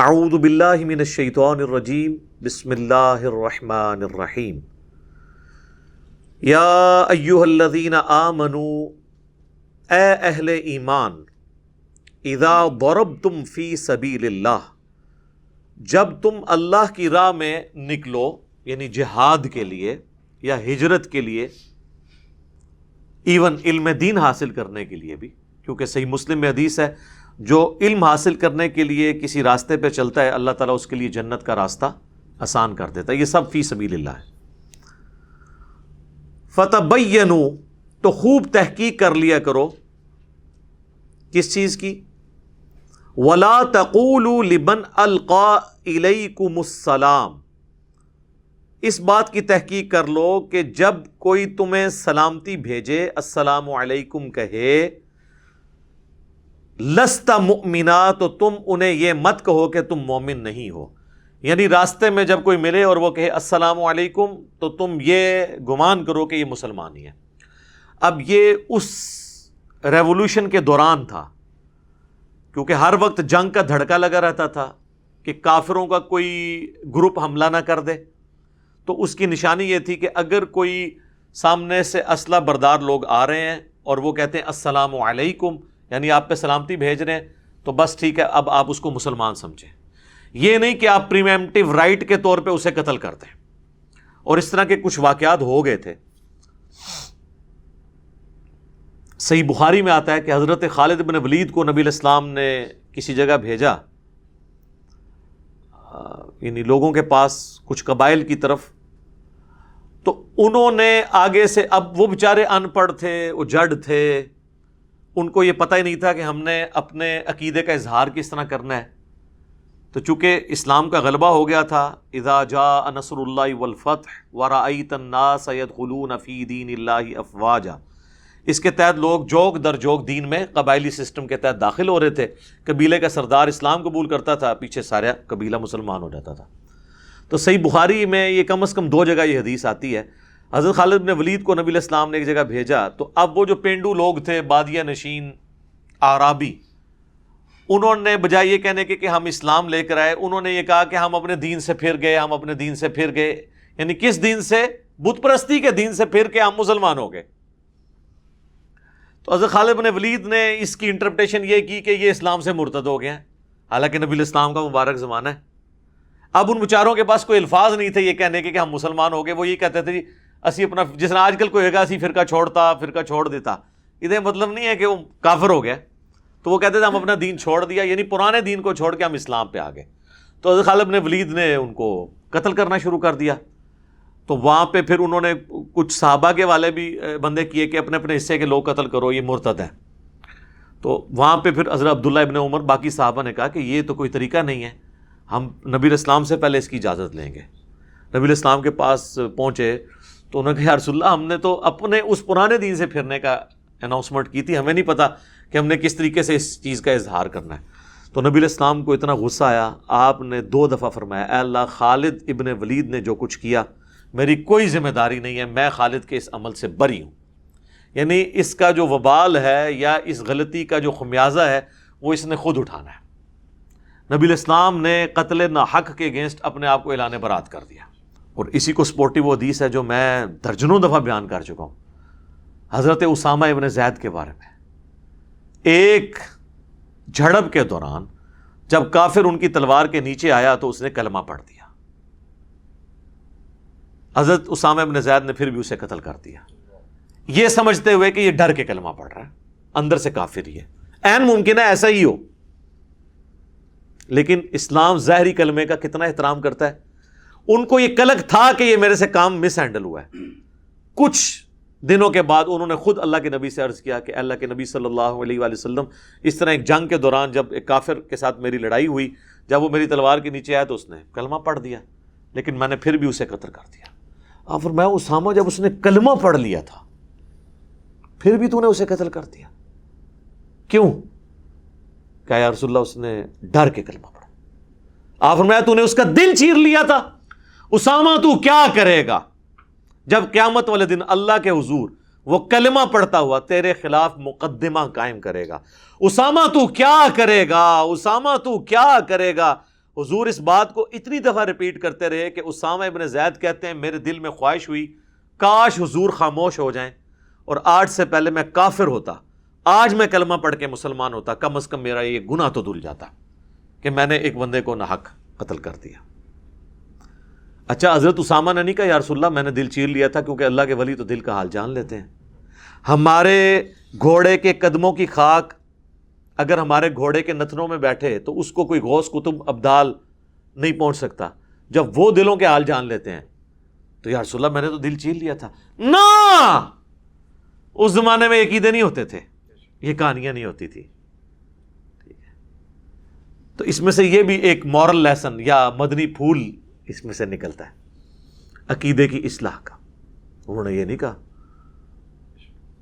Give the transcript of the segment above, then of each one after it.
اعوذ باللہ من الشیطان الرجیم بسم اللہ الرحمن الرحیم یا ایہا الذین آمنوا اے اہل ایمان اذا ضربتم فی سبیل اللہ جب تم اللہ کی راہ میں نکلو یعنی جہاد کے لیے یا ہجرت کے لیے، ایون علم دین حاصل کرنے کے لیے بھی، کیونکہ صحیح مسلم میں حدیث ہے جو علم حاصل کرنے کے لیے کسی راستے پہ چلتا ہے اللہ تعالیٰ اس کے لیے جنت کا راستہ آسان کر دیتا ہے. یہ سب فی سبیل اللہ ہے. فتبینوا تو خوب تحقیق کر لیا کرو کس چیز کی؟ ولا تقولوا لمن القى الیکم السلام، اس بات کی تحقیق کر لو کہ جب کوئی تمہیں سلامتی بھیجے، السلام علیکم کہے، لست مؤمنا تو تم انہیں یہ مت کہو کہ تم مومن نہیں ہو. یعنی راستے میں جب کوئی ملے اور وہ کہے السلام علیکم تو تم یہ گمان کرو کہ یہ مسلمان ہی ہے. اب یہ اس ریولوشن کے دوران تھا، کیونکہ ہر وقت جنگ کا دھڑکا لگا رہتا تھا کہ کافروں کا کوئی گروپ حملہ نہ کر دے. تو اس کی نشانی یہ تھی کہ اگر کوئی سامنے سے اسلحہ بردار لوگ آ رہے ہیں اور وہ کہتے ہیں السلام علیکم یعنی آپ پہ سلامتی بھیج رہے ہیں، تو بس ٹھیک ہے، اب آپ اس کو مسلمان سمجھیں. یہ نہیں کہ آپ پریمپٹیو رائٹ کے طور پہ اسے قتل کر دیں. اور اس طرح کے کچھ واقعات ہو گئے تھے. صحیح بخاری میں آتا ہے کہ حضرت خالد بن ولید کو نبی علیہ السلام نے کسی جگہ بھیجا، یعنی لوگوں کے پاس کچھ قبائل کی طرف، تو انہوں نے آگے سے، اب وہ بیچارے ان پڑھ تھے، وہ جڑ تھے، ان کو یہ پتہ ہی نہیں تھا کہ ہم نے اپنے عقیدے کا اظہار کس طرح کرنا ہے. تو چونکہ اسلام کا غلبہ ہو گیا تھا، اذا جاء نصر اللہ والفتح ورأیت الناس يدخلون فی دین اللہ افواجا، اس کے تحت لوگ جوک در جوک دین میں قبائلی سسٹم کے تحت داخل ہو رہے تھے. قبیلے کا سردار اسلام قبول کرتا تھا، پیچھے سارا قبیلہ مسلمان ہو جاتا تھا. تو صحیح بخاری میں یہ کم از کم 2 جگہ یہ حدیث آتی ہے. حضرت خالد بن ولید کو نبی علیہ السلام نے ایک جگہ بھیجا، تو اب وہ جو پینڈو لوگ تھے، بادیہ نشین اعرابی، انہوں نے بجائے یہ کہنے کے کہ ہم اسلام لے کر آئے، انہوں نے یہ کہا کہ ہم اپنے دین سے پھر گئے، ہم اپنے دین سے پھر گئے. یعنی کس دین سے؟ بت پرستی کے دین سے پھر کے ہم مسلمان ہو گئے. تو حضرت خالد بن ولید نے اس کی انٹرپریٹیشن یہ کی کہ یہ اسلام سے مرتد ہو گئے ہیں، حالانکہ نبی علیہ السلام کا مبارک زمانہ ہے. اب ان بیچاروں کے پاس کوئی الفاظ نہیں تھے یہ کہنے کے کہ ہم مسلمان ہو گئے. وہ یہ کہتے تھے اسی اپنا، جس طرح آج کل کوئی ہوگا اسی فرقہ چھوڑ دیتا. ادھر مطلب نہیں ہے کہ وہ کافر ہو گیا، تو وہ کہتے تھے ہم اپنا دین چھوڑ دیا، یعنی پرانے دین کو چھوڑ کے ہم اسلام پہ آ گئے. تو حضرت خالد بن ولید نے ان کو قتل کرنا شروع کر دیا. تو وہاں پہ پھر انہوں نے کچھ صحابہ کے والے بھی بندے کیے کہ اپنے اپنے حصے کے لوگ قتل کرو، یہ مرتد ہیں. تو وہاں پہ پھر حضرت عبداللہ ابن عمر باقی صحابہ نے کہا کہ یہ تو کوئی طریقہ نہیں ہے، ہم نبی علیہ السلام سے پہلے اس کی اجازت لیں گے. نبی علیہ السلام کے پاس پہنچے تو انہوں نے کہا یا رسول اللہ، ہم نے تو اپنے اس پرانے دین سے پھرنے کا اناؤنسمنٹ کی تھی، ہمیں نہیں پتا کہ ہم نے کس طریقے سے اس چیز کا اظہار کرنا ہے. تو نبی علیہ السلام کو اتنا غصہ آیا، آپ نے 2 دفعہ فرمایا اے اللہ، خالد ابن ولید نے جو کچھ کیا میری کوئی ذمہ داری نہیں ہے، میں خالد کے اس عمل سے بری ہوں. یعنی اس کا جو وبال ہے یا اس غلطی کا جو خمیازہ ہے وہ اس نے خود اٹھانا ہے. نبی علیہ السلام نے قتل ناحق کے اگینسٹ اپنے آپ کو اعلان برات کر دیا. اور اسی کو سپورٹی وہ حدیث ہے جو میں درجنوں دفعہ بیان کر چکا ہوں، حضرت اسامہ ابن زید کے بارے میں. ایک جھڑپ کے دوران جب کافر ان کی تلوار کے نیچے آیا تو اس نے کلمہ پڑھ دیا. حضرت اسامہ ابن زید نے پھر بھی اسے قتل کر دیا، یہ سمجھتے ہوئے کہ یہ ڈر کے کلمہ پڑھ رہا ہے، اندر سے کافر ہی ہے. عین ممکن ہے ایسا ہی ہو، لیکن اسلام ظاہری کلمے کا کتنا احترام کرتا ہے. ان کو یہ کلک تھا کہ یہ میرے سے کام مس ہینڈل ہوا ہے. کچھ دنوں کے بعد انہوں نے خود اللہ کے نبی سے عرض کیا کہ اللہ کے نبی صلی اللہ علیہ وآلہ وسلم، اس طرح ایک جنگ کے دوران جب ایک کافر کے ساتھ میری لڑائی ہوئی، جب وہ میری تلوار کے نیچے آیا تو اس نے کلمہ پڑھ دیا، لیکن میں نے پھر بھی اسے قتل کر دیا. اور فرمایا اسامہ، جب اس نے کلمہ پڑھ لیا تھا پھر بھی تو نے اسے قتل کر دیا، کیوں؟ کہا یا رسول اللہ، اس نے ڈر کے کلمہ پڑھا. آپ فرمایا تو نے اس کا دل چیر لیا تھا. اسامہ تو کیا کرے گا جب قیامت والے دن اللہ کے حضور وہ کلمہ پڑھتا ہوا تیرے خلاف مقدمہ قائم کرے گا؟ اسامہ تو کیا کرے گا؟ اسامہ تو کیا کرے گا؟ حضور اس بات کو اتنی دفعہ ریپیٹ کرتے رہے کہ اسامہ ابن زید کہتے ہیں میرے دل میں خواہش ہوئی کاش حضور خاموش ہو جائیں اور آج سے پہلے میں کافر ہوتا، آج میں کلمہ پڑھ کے مسلمان ہوتا، کم از کم میرا یہ گناہ تو دھل جاتا کہ میں نے ایک بندے کو ناحق قتل کر دیا۔ اچھا حضرت اسامہ نے نہیں کہا یا رسول اللہ میں نے دل چیر لیا تھا، کیونکہ اللہ کے ولی تو دل کا حال جان لیتے ہیں۔ ہمارے گھوڑے کے قدموں کی خاک اگر ہمارے گھوڑے کے نتنوں میں بیٹھے تو اس کو کوئی غوث کتب ابدال نہیں پہنچ سکتا، جب وہ دلوں کے حال جان لیتے ہیں تو یا رسول اللہ میں نے تو دل چیر لیا تھا۔ نا اس زمانے میں عقیدے نہیں ہوتے تھے، یہ کہانیاں نہیں ہوتی تھی۔ تو اس میں سے یہ بھی ایک مورل لیسن یا مدنی پھول اس میں سے نکلتا ہے عقیدے کی اصلاح کا۔ انہوں نے یہ نہیں کہا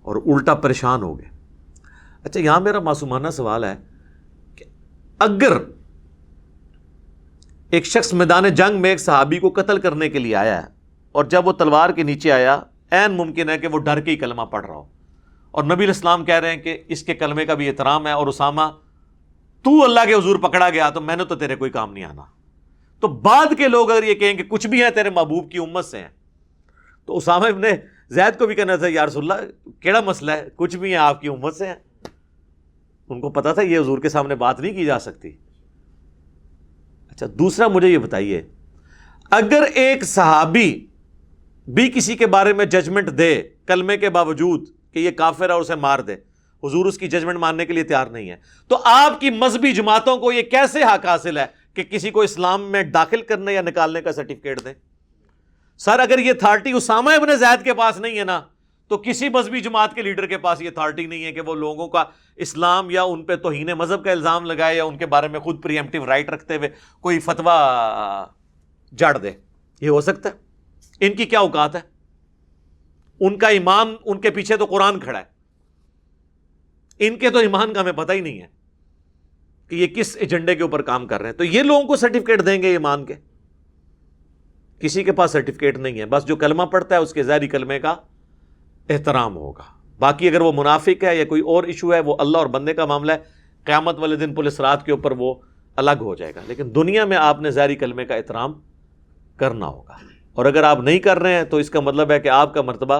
اور الٹا پریشان ہو گئے۔ اچھا یہاں میرا معصومانہ سوال ہے کہ اگر ایک شخص میدان جنگ میں ایک صحابی کو قتل کرنے کے لیے آیا ہے اور جب وہ تلوار کے نیچے آیا عین ممکن ہے کہ وہ ڈر کے ہی کلمہ پڑھ رہا ہو، اور نبی علیہ السلام کہہ رہے ہیں کہ اس کے کلمے کا بھی احترام ہے، اور اسامہ تو اللہ کے حضور پکڑا گیا تو میں نے تو تیرے کوئی کام نہیں آنا، تو بعد کے لوگ اگر یہ کہیں کہ کچھ بھی ہیں تیرے محبوب کی امت سے ہیں، تو اسامہ ابن زید کو بھی کہنا تھا یا رسول اللہ کیڑا مسئلہ ہے، کچھ بھی ہیں آپ کی امت سے ہیں۔ ان کو پتا تھا یہ حضور کے سامنے بات نہیں کی جا سکتی۔ اچھا دوسرا مجھے یہ بتائیے، اگر ایک صحابی بھی کسی کے بارے میں ججمنٹ دے کلمے کے باوجود کہ یہ کافر ہے اور اسے مار دے، حضور اس کی ججمنٹ ماننے کے لیے تیار نہیں ہے، تو آپ کی مذہبی جماعتوں کو یہ کیسے حق حاصل ہے کہ کسی کو اسلام میں داخل کرنے یا نکالنے کا سرٹیفکیٹ دیں؟ سر اگر یہ اتھارٹی اسامہ ابن زید کے پاس نہیں ہے نا، تو کسی مذہبی جماعت کے لیڈر کے پاس یہ اتھارٹی نہیں ہے کہ وہ لوگوں کا اسلام یا ان پہ توہین مذہب کا الزام لگائے یا ان کے بارے میں خود پری ایمپٹیو رائٹ رکھتے ہوئے کوئی فتویٰ جاڑ دے۔ یہ ہو سکتا ہے؟ ان کی کیا اوقات ہے؟ ان کا ایمان، ان کے پیچھے تو قرآن کھڑا ہے، ان کے تو ایمان کا ہمیں پتہ ہی نہیں ہے کہ یہ کس ایجنڈے کے اوپر کام کر رہے ہیں۔ تو یہ لوگوں کو سرٹیفکیٹ دیں گے ایمان کے؟ کسی کے پاس سرٹیفکیٹ نہیں ہے، بس جو کلمہ پڑھتا ہے اس کے ظاہری کلمے کا احترام ہوگا، باقی اگر وہ منافق ہے یا کوئی اور ایشو ہے وہ اللہ اور بندے کا معاملہ ہے، قیامت والے دن پولیس رات کے اوپر وہ الگ ہو جائے گا، لیکن دنیا میں آپ نے ظاہری کلمے کا احترام کرنا ہوگا، اور اگر آپ نہیں کر رہے ہیں تو اس کا مطلب ہے کہ آپ کا مرتبہ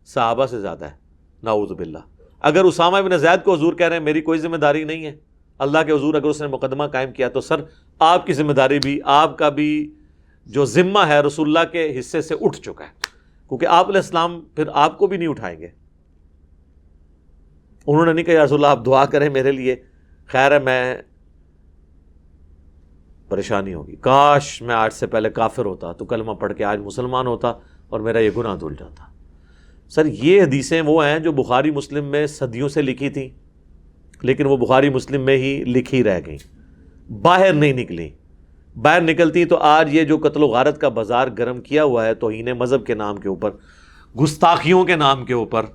صحابہ سے زیادہ ہے، نعوذ باللہ۔ اگر اسامہ ابن زید کو حضور کہہ رہے ہیں میری کوئی ذمہ داری نہیں ہے، اللہ کے حضور اگر اس نے مقدمہ قائم کیا تو سر آپ کی ذمہ داری بھی، آپ کا بھی جو ذمہ ہے رسول اللہ کے حصے سے اٹھ چکا ہے، کیونکہ آپ علیہ السلام پھر آپ کو بھی نہیں اٹھائیں گے۔ انہوں نے نہیں کہا یا رسول اللہ آپ دعا کریں میرے لیے، خیر ہے میں پریشانی ہوگی، کاش میں آج سے پہلے کافر ہوتا تو کلمہ پڑھ کے آج مسلمان ہوتا اور میرا یہ گناہ دھل جاتا۔ سر یہ حدیثیں وہ ہیں جو بخاری مسلم میں صدیوں سے لکھی تھیں، لیکن وہ بخاری مسلم میں ہی لکھی رہ گئیں، باہر نہیں نکلی۔ باہر نکلتی تو آج یہ جو قتل و غارت کا بازار گرم کیا ہوا ہے توہین مذہب کے نام کے اوپر، گستاخیوں کے نام کے اوپر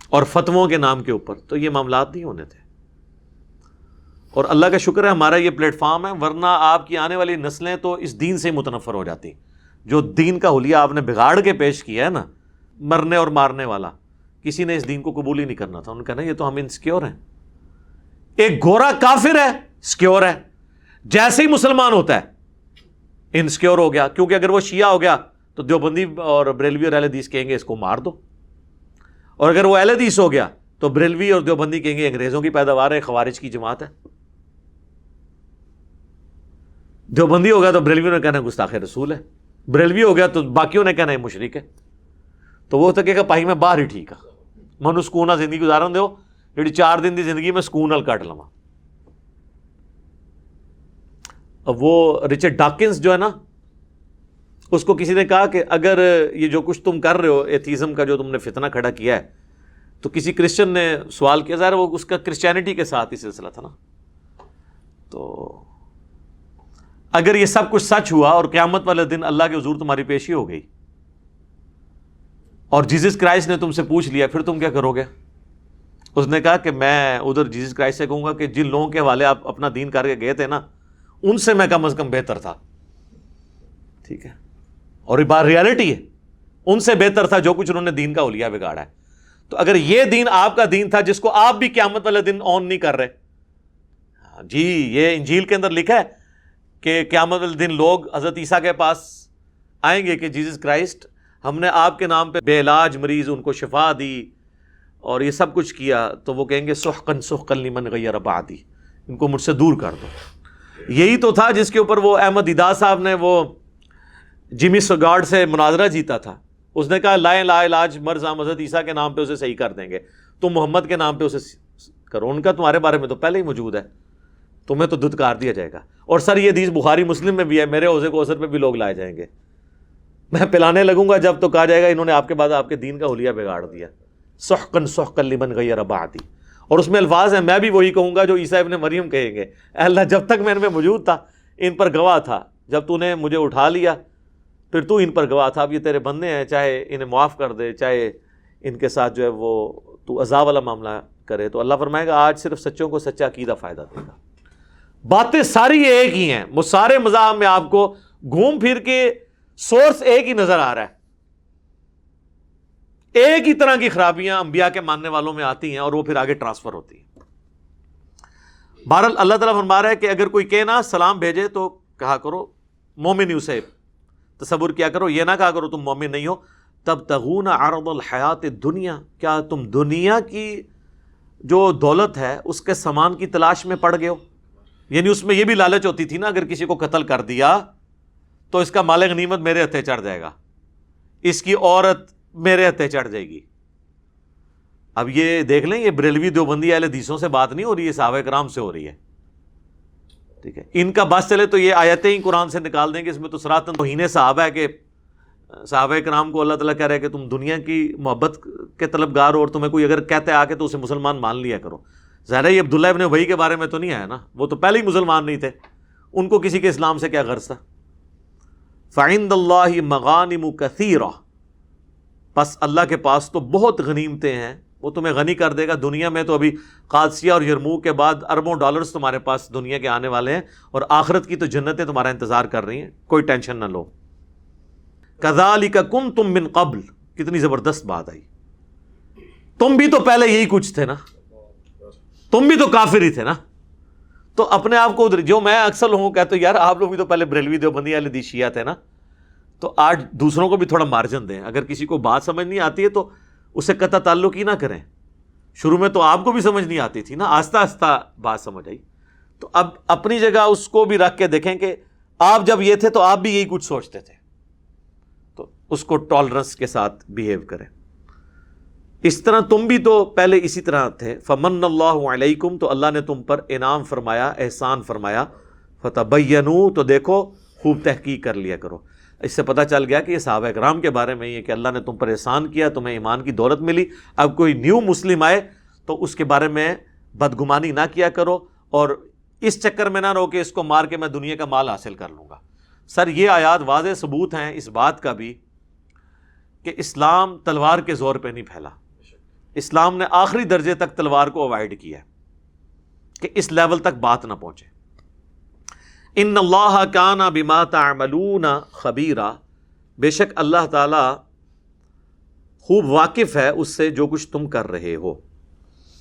اور فتووں کے نام کے اوپر، تو یہ معاملات نہیں ہونے تھے۔ اور اللہ کا شکر ہے ہمارا یہ پلیٹ فارم ہے، ورنہ آپ کی آنے والی نسلیں تو اس دین سے متنفر ہو جاتی۔ جو دین کا حلیہ آپ نے بگاڑ کے پیش کیا ہے نا، مرنے اور مارنے والا، کسی نے اس دین کو قبول ہی نہیں کرنا تھا۔ انہوں نے کہا نا یہ تو ہم انسیکیور ہیں۔ ایک گورا کافر ہے، سیکیور ہے، جیسے ہی مسلمان ہوتا ہے انسیکیور ہو گیا، کیونکہ اگر وہ شیعہ ہو گیا تو دیوبندی اور بریلوی اور اہل حدیث کہیں گے اس کو مار دو، اور اگر وہ اہل حدیث ہو گیا تو بریلوی اور دیوبندی کہیں گے انگریزوں کی پیداوار ہے، خوارج کی جماعت ہے۔ دیوبندی ہو گیا تو بریلویوں نے کہنا گستاخ رسول ہے، بریلوی ہو گیا تو باقیوں نے کہنا ہے مشرک ہے۔ تو وہ تو کہے گا پائی میں باہر ہی ٹھیک ہے، منو سکون زندگی گزارن دیو، جی 4 دن کی زندگی میں سکون نال کٹ لواں۔ اب وہ رچرڈ ڈاکنز جو ہے نا، اس کو کسی نے کہا کہ اگر یہ جو کچھ تم کر رہے ہو ایتھیزم کا جو تم نے فتنہ کھڑا کیا ہے، تو کسی کرسچن نے سوال کیا، ظاہر وہ اس کا کرسچینٹی کے ساتھ ہی سلسلہ تھا نا، تو اگر یہ سب کچھ سچ ہوا اور قیامت والے دن اللہ کے حضور تمہاری پیشی ہو گئی اور جیزس کرائسٹ نے تم سے پوچھ لیا، پھر تم کیا کرو گے؟ اس نے کہا کہ میں ادھر جیزس کرائسٹ سے کہوں گا کہ جن لوگوں کے حوالے آپ اپنا دین کر کے گئے تھے نا، ان سے میں کم از کم بہتر تھا، ٹھیک ہے، اور یہ بات ریالٹی ہے، ان سے بہتر تھا جو کچھ انہوں نے دین کا حلیہ بگاڑا ہے۔ تو اگر یہ دین آپ کا دین تھا جس کو آپ بھی قیامت والے دن آن نہیں کر رہے، جی یہ انجیل کے اندر لکھا ہے کہ قیامت الدین لوگ حضرت عیسیٰ کے پاس آئیں گے کہ جیزس کرائسٹ ہم نے آپ کے نام پہ بے علاج مریض ان کو شفا دی اور یہ سب کچھ کیا، تو وہ کہیں گے سحقن سحقن لمن غیر بعدی، ان کو مجھ سے دور کر دو۔ یہی تو تھا جس کے اوپر وہ احمد دیدار صاحب نے وہ جمی سگارڈ سے مناظرہ جیتا تھا۔ اس نے کہا لا علاج مرض ہم حضرت عیسیٰ کے نام پہ اسے صحیح کر دیں گے، تم محمد کے نام پہ اسے کرو۔ ان کا تمہارے بارے میں تو پہلے ہی موجود ہے، تمہیں تو دھتکار دیا جائے گا۔ اور سر یہ حدیث بخاری مسلم میں بھی ہے، میرے حوضے کوثر پہ بھی لوگ لائے جائیں گے، میں پلانے لگوں گا جب تو کہا جائے گا انہوں نے آپ کے بعد آپ کے دین کا حلیہ بگاڑ دیا۔ سحقن سحقن لمن غیر بعدی، اور اس میں الفاظ ہیں میں بھی وہی کہوں گا جو عیسیٰ ابن مریم کہیں گے، اے اللہ جب تک میں ان میں موجود تھا ان پر گواہ تھا، جب تو نے مجھے اٹھا لیا پھر تو ان پر گواہ تھا، اب یہ تیرے بندے ہیں، چاہے انہیں معاف کر دے چاہے ان کے ساتھ جو ہے وہ تو عذاب والا معاملہ کرے۔ تو اللہ فرمائے گا آج صرف سچوں کو سچا عقیدہ فائدہ دے گا۔ باتیں ساری ایک ہی ہیں، وہ سارے مذاہب میں آپ کو گھوم پھر کے سورس ایک ہی نظر آ رہا ہے، ایک ہی طرح کی خرابیاں انبیاء کے ماننے والوں میں آتی ہیں اور وہ پھر آگے ٹرانسفر ہوتی ہیں۔ بہرحال اللہ تعالیٰ فرما رہا ہے کہ اگر کوئی کہنا سلام بھیجے تو کہا کرو مومن ہی، اسے تصور کیا کرو، یہ نہ کہا کرو تم مومن نہیں ہو۔ تبتغون عرض الحیات الدنیا، کیا تم دنیا کی جو دولت ہے اس کے سامان کی تلاش میں پڑ گئے ہو؟ یعنی اس میں یہ بھی لالچ ہوتی تھی نا، اگر کسی کو قتل کر دیا تو اس کا مال غنیمت میرے ہتھے چڑھ جائے گا، اس کی عورت میرے ہتھے چڑھ جائے گی۔ اب یہ دیکھ لیں، یہ بریلوی دیوبندی اہل حدیثوں سے بات نہیں ہو رہی ہے، صحابہ کرام سے ہو رہی ہے، ٹھیک ہے۔ ان کا بس چلے تو یہ آیتیں ہی قرآن سے نکال دیں گے، اس میں تو صراحتاً توہین صحابہ ہے کہ صحابہ کرام کو اللہ تعالیٰ کہہ رہے کہ تم دنیا کی محبت کے طلبگار ہو، اور تمہیں کوئی اگر کہتے آ کے تو اسے مسلمان مان لیا کرو۔ ظاہر ہے یہ عبداللہ ابن ابی کے بارے میں تو نہیں آیا نا، وہ تو پہلے ہی مسلمان نہیں تھے، ان کو کسی کے اسلام سے کیا غرض تھا۔ فعند اللہ مغانم کثیرہ، پس اللہ کے پاس تو بہت غنیمتیں ہیں، وہ تمہیں غنی کر دے گا۔ دنیا میں تو ابھی قادسیہ اور یرموک کے بعد اربوں ڈالرز تمہارے پاس دنیا کے آنے والے ہیں، اور آخرت کی تو جنتیں تمہارا انتظار کر رہی ہیں، کوئی ٹینشن نہ لو۔ کذالک کنتم من قبل، کتنی زبردست بات آئی، تم بھی تو پہلے یہی کچھ تھے نا، تم بھی تو کافر ہی تھے نا۔ تو اپنے آپ کو جو میں اکثر لوگوں کو کہتا ہوں یار آپ لوگ بھی تو پہلے بریلوی دیوبندی اہل حدیث شیعہ تھے نا، تو آج دوسروں کو بھی تھوڑا مارجن دیں۔ اگر کسی کو بات سمجھ نہیں آتی ہے تو اسے قطع تعلق ہی نہ کریں۔ شروع میں تو آپ کو بھی سمجھ نہیں آتی تھی نا، آہستہ آہستہ بات سمجھ آئی، تو اب اپنی جگہ اس کو بھی رکھ کے دیکھیں کہ آپ جب یہ تھے تو آپ بھی یہی کچھ سوچتے تھے، تو اس کو ٹالرنس کے ساتھ بیہیو کریں۔ اس طرح تم بھی تو پہلے اسی طرح تھے۔ فمن اللہ علیکم، تو اللہ نے تم پر انعام فرمایا، احسان فرمایا۔ فتبینوا، تو دیکھو خوب تحقیق کر لیا کرو۔ اس سے پتہ چل گیا کہ یہ صحابہ کرام کے بارے میں یہ کہ اللہ نے تم پر احسان کیا، تمہیں ایمان کی دولت ملی۔ اب کوئی نیو مسلم آئے تو اس کے بارے میں بدگمانی نہ کیا کرو، اور اس چکر میں نہ رہو کہ اس کو مار کے میں دنیا کا مال حاصل کر لوں گا۔ سر یہ آیات واضح ثبوت ہیں اس بات کا بھی کہ اسلام تلوار کے زور پہ نہیں پھیلا، اسلام نے آخری درجے تک تلوار کو اوائڈ کیا کہ اس لیول تک بات نہ پہنچے۔ ان اللہ کان بما تعملون خبیرا، بے شک اللہ تعالی خوب واقف ہے اس سے جو کچھ تم کر رہے ہو۔